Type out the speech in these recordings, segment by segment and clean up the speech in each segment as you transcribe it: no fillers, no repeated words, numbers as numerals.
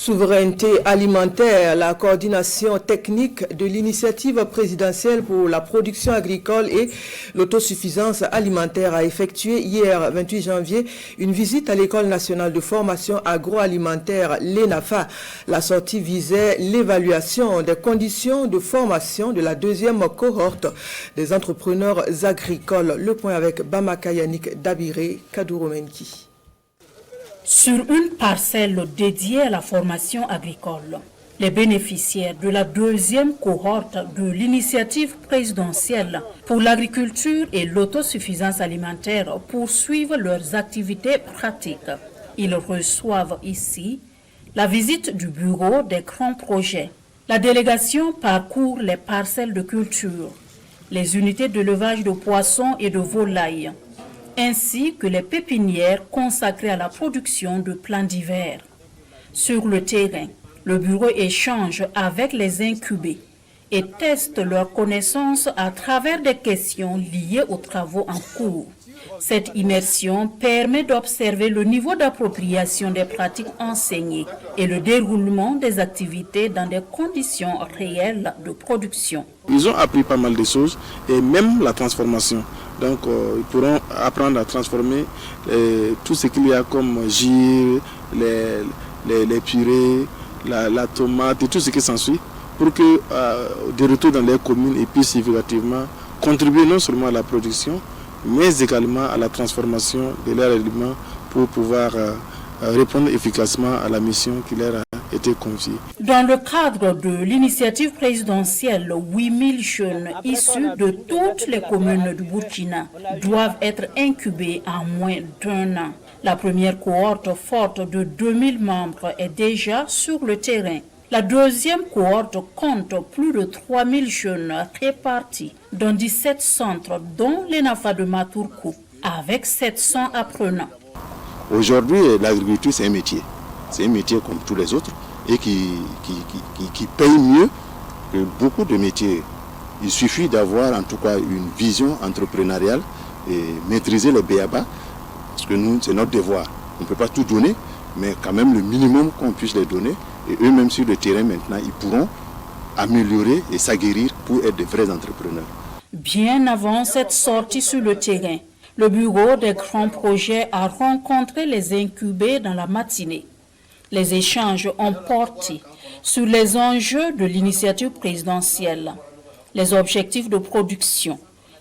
Souveraineté alimentaire, la coordination technique de l'initiative présidentielle pour la production agricole et l'autosuffisance alimentaire a effectué hier 28 janvier une visite à l'École nationale de formation agroalimentaire, l'ENAFA. La sortie visait l'évaluation des conditions de formation de la deuxième cohorte des entrepreneurs agricoles. Le point avec Bamaka Yannick Dabiré Kadouromenki. Sur une parcelle dédiée à la formation agricole, les bénéficiaires de la deuxième cohorte de l'initiative présidentielle pour l'agriculture et l'autosuffisance alimentaire poursuivent leurs activités pratiques. Ils reçoivent ici la visite du bureau des grands projets. La délégation parcourt les parcelles de culture, les unités d'élevage de poissons et de volailles, ainsi que les pépinières consacrées à la production de plants d'hiver. Sur le terrain, le bureau échange avec les incubés et teste leurs connaissances à travers des questions liées aux travaux en cours. Cette immersion permet d'observer le niveau d'appropriation des pratiques enseignées et le déroulement des activités dans des conditions réelles de production. Ils ont appris pas mal de choses et même la transformation. Donc ils pourront apprendre à transformer tout ce qu'il y a comme jus, les purées, la tomate et tout ce qui s'ensuit pour que de retour dans les communes ils puissent significativement contribuer non seulement à la production mais également à la transformation de leurs aliments pour pouvoir répondre efficacement à la mission qui leur a été confiée. Dans le cadre de l'initiative présidentielle, 8000 jeunes issus de toutes les communes du Burkina doivent être incubés en moins d'1 an. La première cohorte forte de 2000 membres est déjà sur le terrain. La deuxième cohorte compte plus de 3000 jeunes répartis dans 17 centres, dont l'ENAFA de Matourkou, avec 700 apprenants. Aujourd'hui, l'agriculture, c'est un métier. C'est un métier comme tous les autres et qui paye mieux que beaucoup de métiers. Il suffit d'avoir en tout cas une vision entrepreneuriale et maîtriser les b.a.-ba, parce que nous, c'est notre devoir. On ne peut pas tout donner, mais quand même le minimum qu'on puisse les donner. Et eux-mêmes sur le terrain maintenant, ils pourront améliorer et s'aguerrir pour être de vrais entrepreneurs. Bien avant cette sortie sur le terrain, le bureau des grands projets a rencontré les incubés dans la matinée. Les échanges ont porté sur les enjeux de l'initiative présidentielle, les objectifs de production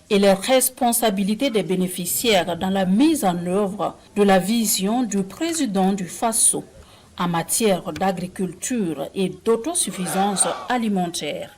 et les responsabilités des bénéficiaires dans la mise en œuvre de la vision du président du FASO en matière d'agriculture et d'autosuffisance alimentaire.